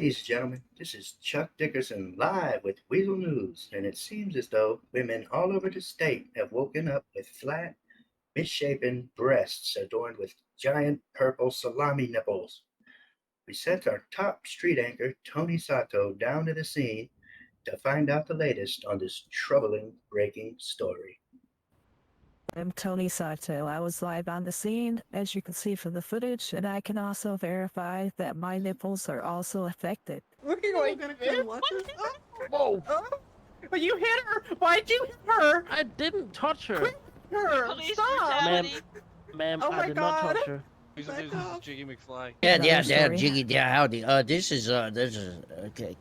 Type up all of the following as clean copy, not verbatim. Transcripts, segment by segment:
Ladies and gentlemen, this is Chuck Dickerson live with Weazle News, and it seems as though women all over the state have woken up with flat, misshapen breasts adorned with giant purple salami nipples. We sent our top street anchor, Tony Sato, down to the scene to find out the latest on this troubling breaking story. I'm Tony Sato. I was live on the scene, as you can see from the footage, and I can also verify that my nipples are also affected. Looking like gonna come watch us. Whoa! But you hit her! Why'd you hit her? I didn't touch her. Quit her! Police Stop! brutality. Ma'am, Oh I my did not God. touch her. This Back is off. Jiggy McFly. Another story. Jiggy, howdy. This is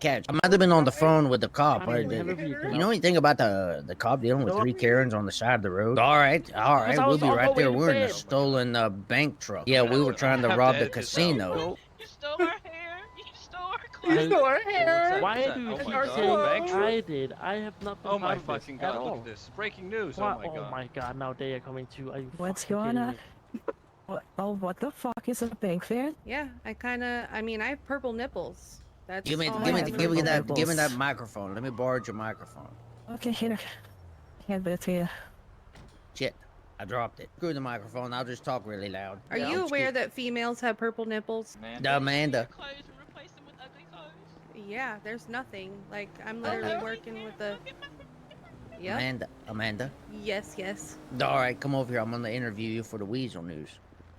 Catch. I might have been on the phone with the cop. I mean, Wait, whenever you You know anything about the cop dealing with No. 3 Karens on the side of the road? All right. Because I We'll was be on right my way there. to We're in a bed. stolen bank truck. Yeah, we were trying to have rob to the edit this casino. No. You stole her hair. You stole her You clothes. stole her hair! Why that? do you Oh keep my God. saying Bank truck? I did? I have not been Oh my part of this fucking at god, look all. at this. Breaking news. Why- Oh my god. Oh my god, now they are coming too. Are you What's fucking going kidding on? me? What the fuck is a bank fan? Yeah, I have purple nipples. That's Give me all Oh, I yeah, have. give me that- nipples. microphone. Let me borrow your microphone. Okay, here. Hand it to you. Shit, I dropped it. Screw the microphone. I'll just talk really loud. Are you aware that females have purple nipples? Amanda. Clothes and replace them with ugly clothes. Yeah, there's nothing. Like, I'm literally working with the... Yep. Amanda. Yes. All right, come over here. I'm going to interview you for the Weasel News.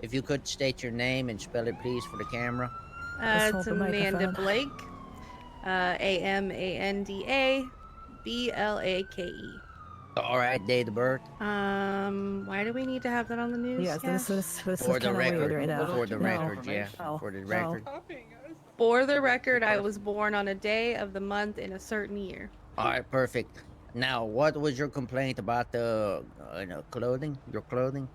If you could state your name and spell it, please, for the camera. Just It's hold the Amanda microphone. Blake. AMANDA BLAKE. All right, date of birth. Why do we need to have that on the news? Yes, this is For the kind of weird record. right now. For the No. record, yeah. No. For the No. record. For the record, I was born on a day of the month in a certain year. All right, perfect. Now, what was your complaint about the clothing? Your clothing?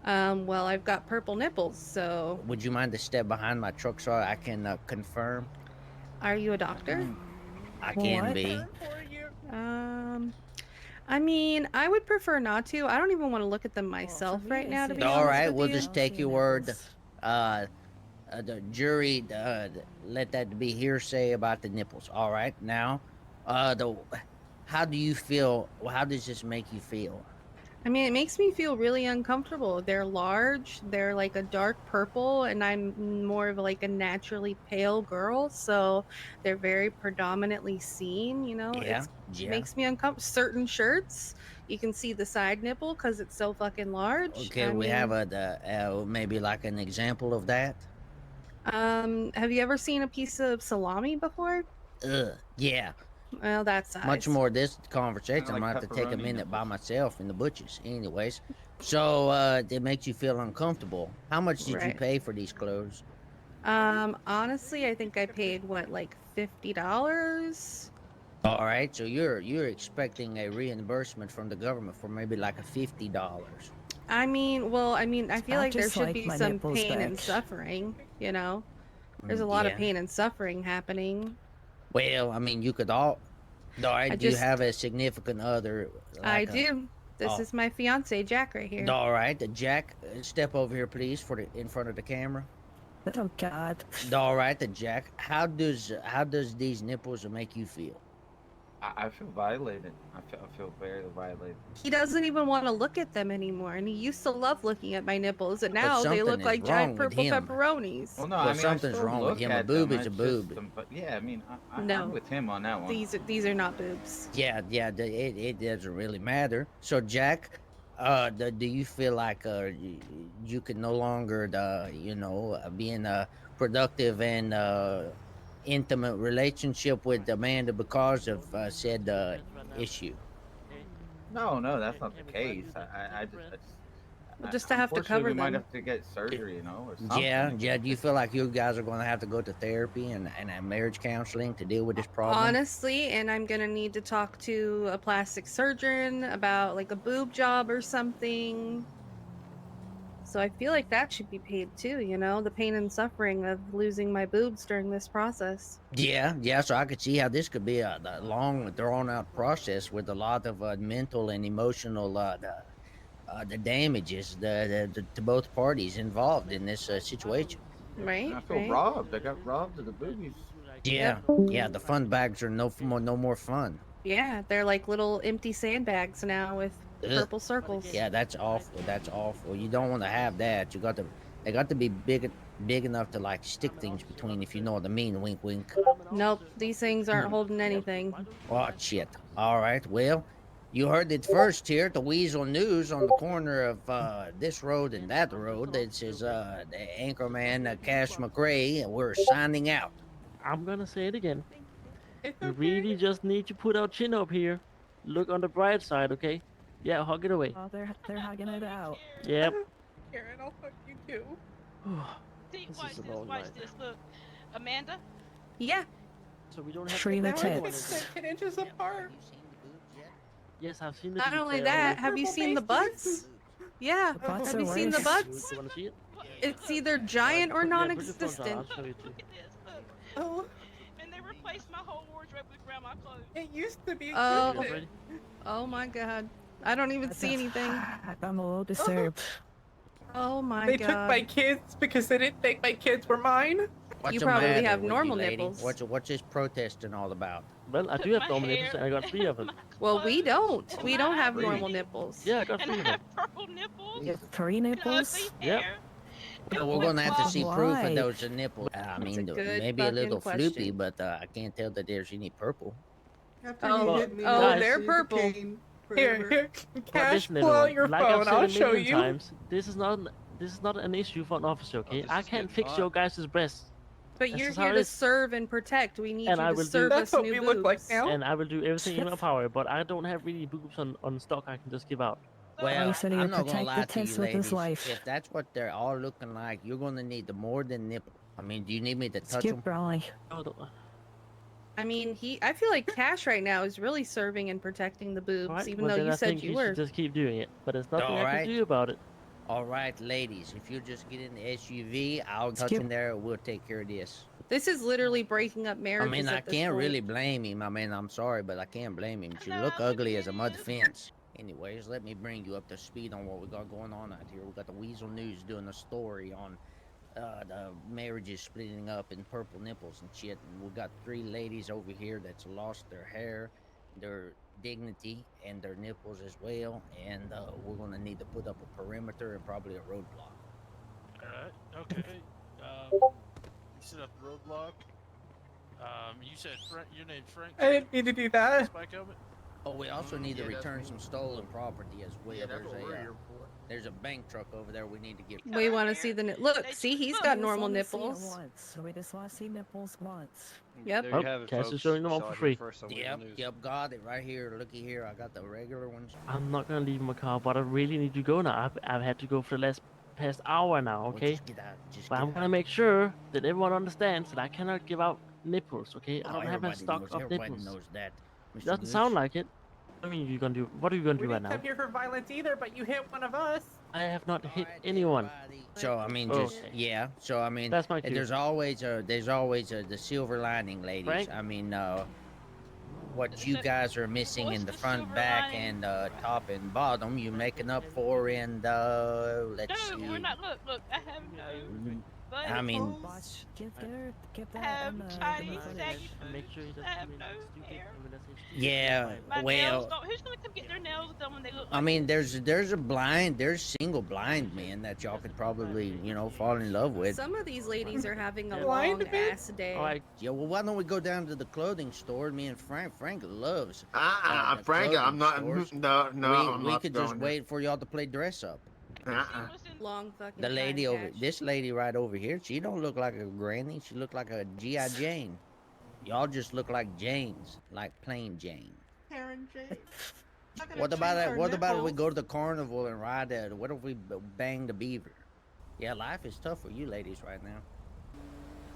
Well, I've got purple nipples, so... Would you mind to step behind my truck so I can confirm? Are you a doctor? I can What? be. I mean, I would prefer not to. I don't even want to look at them myself for me, right now, to it's be a- All honest right, with we'll you. just take your word. The jury let that be hearsay about the nipples. All right, now, how do you feel? How does this make you feel? I mean, it makes me feel really uncomfortable. They're large, they're like a dark purple, and I'm more of like a naturally pale girl, so they're very predominantly seen, you know? Yeah, It yeah. makes me uncomfortable. Certain shirts, you can see the side nipple because it's so fucking large. Okay, I we mean, have maybe like an example of that. Have you ever seen a piece of salami before? Yeah. Well, that's size. Much more of this conversation. Kinda I'm like gonna have to take a pepperoni minute by nipples. myself in the butchers. Anyways, so it makes you feel uncomfortable. How much did you Right. pay for these clothes? Honestly, I think I paid what, like $50? All right, so you're expecting a reimbursement from the government for maybe like a $50. I mean, I feel not like there just should like be my some nipples pain and back. suffering, you know? There's a lot of Yeah. pain and suffering happening. Well, I mean, you could all. All right, I do you just- have a significant other? I like a- do. This oh. is my fiance, Jack, right here. All right, Jack, step over here, please, in front of the camera. Oh God. All right, Jack. How does these nipples make you feel? I feel violated. I feel very violated. He doesn't even want to look at them anymore, and he used to love looking at my nipples, and But now they something look is like wrong giant with purple him. pepperonis. Well, no, But I mean, something's I still wrong with look him. A at boob them, is a it's boob. just, but yeah, I mean, No. I'm with him on that one. These are not boobs. Yeah, it doesn't really matter. So, Jack, do you feel like you can no longer, be in a productive and intimate relationship with Amanda because of said issue? No, that's not the case. Just to have to unfortunately, cover we might them. have to get surgery, you know, or something. Yeah. Do you feel like you guys are going to have to go to therapy and marriage counseling to deal with this problem? Honestly, and I'm gonna need to talk to a plastic surgeon about like a boob job or something. So I feel like that should be paid too, you know, the pain and suffering of losing my boobs during this process. Yeah. So I could see how this could be a long, drawn-out process with a lot of mental and emotional the damages to both parties involved in this situation. Right? I feel right? robbed. I got robbed of the boobies. Yeah, yeah. The fun bags are no more fun. Yeah, they're like little empty sandbags now with Ugh. purple circles. Yeah, that's awful. That's awful. You don't want to have that. They got to be big enough to like stick things between, if you know what I mean. Wink, wink. Nope, these things aren't holding anything. Oh shit. All right. Well, you heard it first here at the Weasel News on the corner of this road and that road. This is the anchorman Cash McRae, and we're signing out. I'm gonna say it again. It's We okay. really just need to put our chin up here. Look on the bright side, okay? Yeah, hug it away. Oh, they're hugging it out. Yep. Karen, I'll fuck you too. See, This watch is a this, long watch night. this. Look, Amanda. Yeah, So we don't have Trina to Now go it's tits. 10 inches apart. Yes, I've seen the not boobs, only they are that, really- have you Purple seen the pasties. butts? Yeah, The butts have are you seen the worse. butts? You wanna see it? It's either giant or Put- yeah, put your phones on, non-existent. I'll show you too. Look at this. Look. Oh, And they replaced my whole wardrobe with grandma clothes. it used to be. Oh. You guys ready? Oh my god. I don't even see anything. I'm a little disturbed. Oh my They god. took my kids because they didn't think my kids were mine. What's You the probably matter have with you, normal lady? nipples. What's this protesting all about? Well, I Took do have my normal hair, nipples and I got 3 of them. my Well, we clothes, don't. We my don't have eyebrows, normal nipples. Yeah, I got And 3 I of them. have purple nipples. You have 3 and nipples? ugly Yep. hair. Well, we're gonna have to see proof Why? of those nipples. I That's mean, a good maybe a little fucking floopy, question. but I can't tell that there's any purple. After Oh, you hit me, oh, I'll they're see the purple. cane Here, forever. here, But Cash, listen, pull out everyone, your like I've phone. said I'll a show million you. times, this is not an issue for an officer, okay? this I is can't getting fix hot. your guys' breasts, But This you're is how here it to is. serve and protect. We need And you I to will do- serve That's us what new we boobs. look like now. and I will do everything in my Skip. power, but I don't have really boobs on stock I can just give out. Well, said he I'm would not gonna protect lie the to you, tits with his ladies. life. If that's what they're all looking like, you're gonna need more than nipple. I mean, do you need me to touch Skip them? Brawley. Oh, I mean, I feel like Cash right now is really serving and protecting the boobs, alright, even well, though then you I said think you you were. should just keep doing it, but there's nothing I Alright. can do about it. All right, ladies, if you just get in the SUV, I'll touch Skip. in there. We'll take care of this. This is literally breaking up I marriages. mean, I at this can't point. really blame him. I mean, I'm sorry, but I can't blame him. She No, look but ugly it as a mud is. fence. Anyways, let me bring you up to speed on what we got going on out here. We got the Weasel News doing a story on the marriages splitting up and purple nipples and shit. And we got 3 ladies over here that's lost their hair, their dignity, and their nipples as well. And we're gonna need to put up a perimeter and probably a roadblock. Alright, okay. You set up the roadblock. You said Frank, your name's Frank? I didn't mean to do that. Spike helmet? Oh, we also need to Yeah, that's return me. some stolen property as well. Yeah, that's what we're There's here for. there's a bank truck over there we need to get. We want to see the look. They See, just he's look. got We just normal wanna see it nipples. once, so we just want to see nipples once. Yep. There Oh, you have it, Cash is folks. showing them all Saw for it here free. first on Weasel Yep, News. yep, got it right here. Looky here, I got the regular ones. I'm not gonna leave my car, but I really need to go now. I've had to go for the past hour now, Well, okay? just get out. Just But get I'm out. gonna make sure that everyone understands that I cannot give out nipples, okay? I Oh, don't have a everybody stock knows, of everybody nipples. knows that. Mr. Doesn't News. sound like it. I mean, you gonna do? What are you gonna We do right didn't now? come here for violence either, but you hit one of us. I have not hit Alright, anyone. everybody. So I mean, Oh, just okay. yeah. So I mean, That's my cue. there's always the silver lining, ladies. Frank? I mean, what you guys are missing What's in the the front, silver back, lining? and top and bottom, you're making up for in let's No, see. we're not. Look. I have no. But I mean, Watch, get that have on the Chinese footage. saggy Make sure he doesn't I have come in no stupid. hair. I mean, that's stupid. yeah. my Well, nails don't. Who's gonna come get their nails done when they look? I like mean, this? there's single blind men that y'all could probably fall in love with. Some of these ladies are having a Blind long man? ass day. All right, Yeah, well, why don't we go down to the clothing store? Me and Frank loves. the Frank, I'm clothing not. stores. No, I'm we not could just going there. wait for y'all to play dress up. What's in- Long fucking. The lady time, over, Cash. this lady right over here, she don't look like a granny. She look like a GI Jane. Y'all just look like Janes, like plain Jane. Karen J. What about it? What about if we go to the carnival and ride it? What if we bang the beaver? Yeah, life is tough for you ladies right now.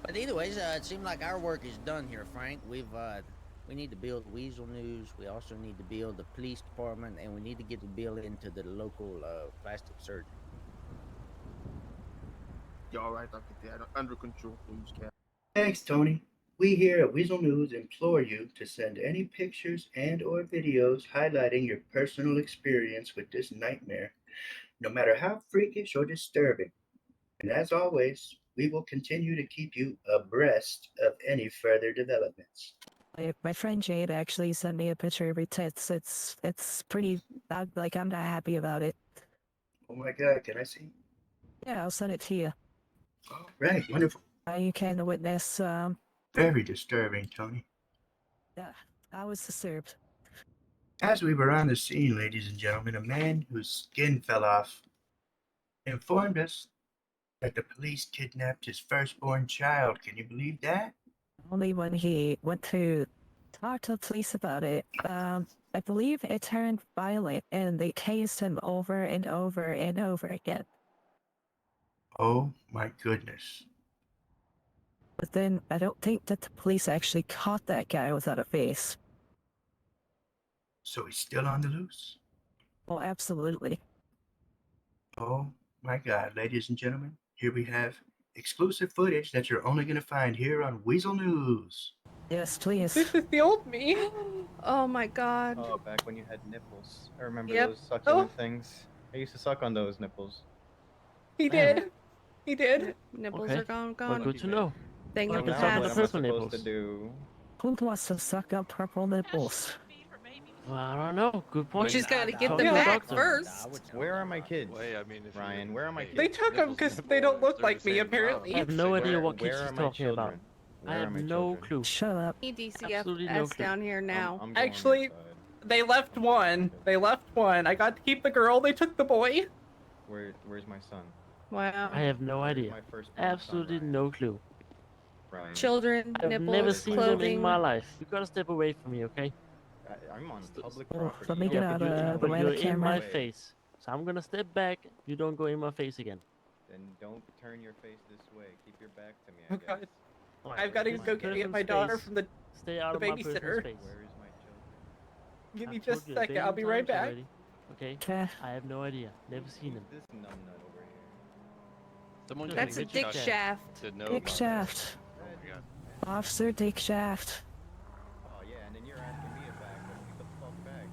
But anyways, it seems like our work is done here, Frank. We need to build Weasel News. We also need to build the police department, and we need to get the bill into the local plastic surgeon. You all right? I'll get that under control, please, Cap. Thanks, Tony. We here at Weasel News implore you to send any pictures and or videos highlighting your personal experience with this nightmare, no matter how freakish or disturbing. And as always, we will continue to keep you abreast of any further developments. My friend Jade actually sent me a picture of her tits. It's pretty. Like I'm not happy about it. Oh my God, can I see? Yeah, I'll send it to you. All right, wonderful. You can witness. Very disturbing, Tony. Yeah, I was disturbed. As we were on the scene, ladies and gentlemen, a man whose skin fell off informed us that the police kidnapped his firstborn child. Can you believe that? Only when he went to talk to the police about it. I believe it turned violent, and they tased him over and over and over again. Oh my goodness. But then I don't think that the police actually caught that guy without a face. So he's still on the loose? Oh, absolutely. Oh my God, ladies and gentlemen, here we have exclusive footage that you're only going to find here on Weazle News. Yes, please. This is the old me. Oh my god. Oh, back when you had nipples. I remember Yep. those succulent Oh. things. I used to suck on those nipples. He did. He did. Nipples Okay. are gone. Well, good to know. Thing Well, of I the can suck on What the past. am I purple supposed to nipples. do? Who wants to suck up purple nipples? Well, I don't know. Good point. She's got to get Talk them to the back doctor. first. Where are my kids? Way, I mean, if Ryan, you, where are my hey, kids? They took him because they don't look like me, apparently. I have no idea what kids Where she's are my talking about. children? I Where are have my no children? clue. Shut up. Absolutely no EDCFS clue. down here now. I'm going Actually, inside. They left one. They left one. I got to keep the girl. They took the boy. Where's my son? Wow. I have no Where's idea. my firstborn son, Absolutely Ryan? no clue. Ryan. Children, I've nipples, never seen them clothing. in my life. You gotta step away from me, okay? I'm on public Oh, property. let me You get don't out have to of do the But way anything. of you're the in camera. my face. So I'm gonna step back. You don't go in my face again. Then don't turn your face this way. Keep your back to me, I Oh, guess. God. Alright, I've got to this is go get personal my daughter space. from the. Stay out the of my personal babysitter. space. Where is my children? Give me I've just told a you second. I'll be right billion back. times already. Okay? Okay. I have no idea. Never seen them. Who's this numbnut over here? Someone just That's a reached dick out shaft. to know Dick about Shaft. that. Oh my God. Officer Dick Shaft. Oh yeah, and then you're asking me back. Let's get the fuck back.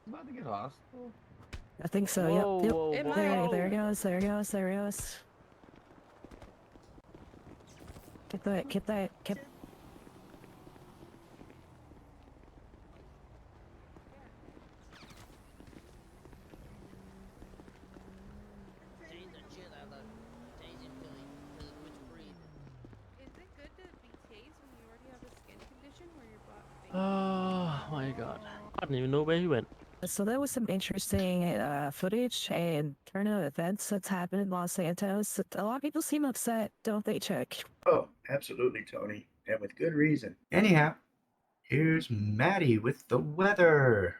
About to get lost. I think so. Whoa, Yep. whoa, It whoa. might. There he goes. There he goes. There he goes. Get that. Get that. Get. Is it good to be tased when you already have a skin condition where your body? Oh my god. I didn't even know where he went. So there was some interesting footage and turn of events that's happened in Los Santos. A lot of people seem upset, don't they, Chuck? Oh, absolutely, Tony, and with good reason. Anyhow, here's Maddie with the weather.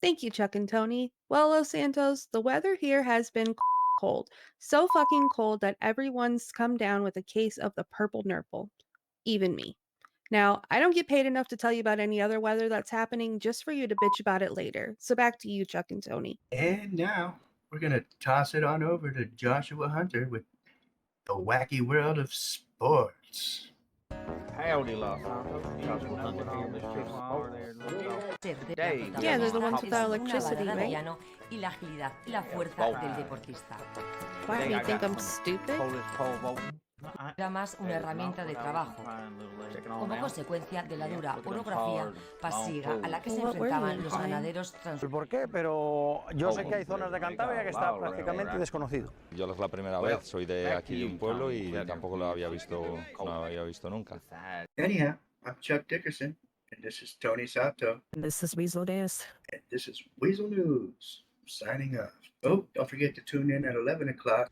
Thank you, Chuck and Tony. Well, Los Santos, the weather here has been cold. So fucking cold that everyone's come down with a case of the purple nurple. Even me. Now, I don't get paid enough to tell you about any other weather that's happening just for you to bitch about it later. So back to you, Chuck and Tony. And now we're going to toss it on over to Joshua Hunter with the wacky world of sports. Howdy, Los Santos. Joshua Hunter here in the streets of sports. Yeah, they're the ones without electricity, right? Y la agilidad, la fuerza del deportista. Why do you think I'm stupid? Era más una herramienta de trabajo, como consecuencia de la dura orografía pasiega a la que se enfrentaban los ganaderos ¿Por qué? Pero yo sé que hay zonas de Cantabria que está prácticamente desconocido. Yo es la primera vez, soy de aquí de un pueblo y tampoco lo había visto, no había visto nunca. Anyhow, I'm Chuck Dickerson, and this is Tony Sato, And this is Weasel News. and this is Weasel News, signing off. Oh, don't forget to tune in at 11 o'clock.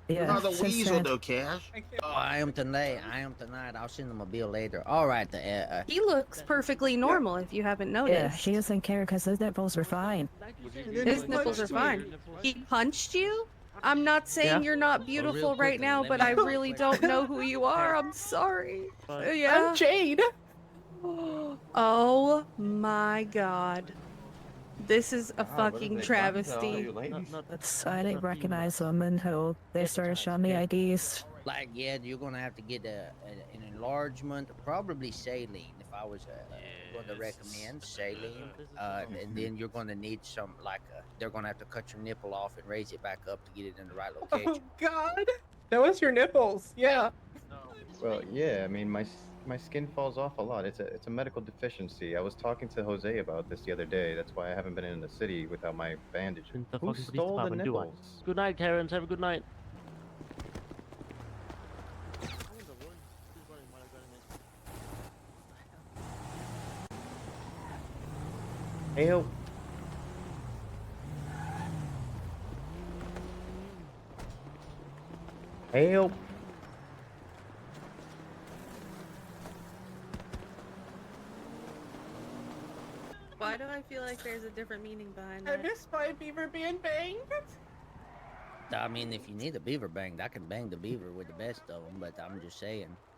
Yeah. Another just weasel, said- though, Cash. Oh, I am tonight. I'll send them a bill later. All right. He looks perfectly normal if you haven't Yeah, noticed. he doesn't care because his nipples were fine. His nipples are fine. He punched you? I'm not saying Yeah? you're not real beautiful right quickly, now, let but me- I really don't know who you are. I'm sorry. Yeah. I'm Jade. Oh my god. This is a fucking travesty. I didn't recognize them until they started showing me IDs. Like, yeah, you're gonna have to get an enlargement, probably saline. If I was going to recommend saline, and then you're gonna need some they're gonna have to cut your nipple off and raise it back up to get it in the right Oh location. God. Show us your nipples. Yeah. Well, yeah. I mean, my skin falls off a lot. It's a medical deficiency. I was talking to Jose about this the other day. That's why I haven't been in the city without my bandages. The Who fucking police stole the department, do I? nipples? Good night, Karens. Have a good night. Help! Help! Why do I feel like there's a different meaning behind I that? miss my beaver being banged. I mean, if you need a beaver banged, I can bang the beaver with the best of them. But I'm just saying,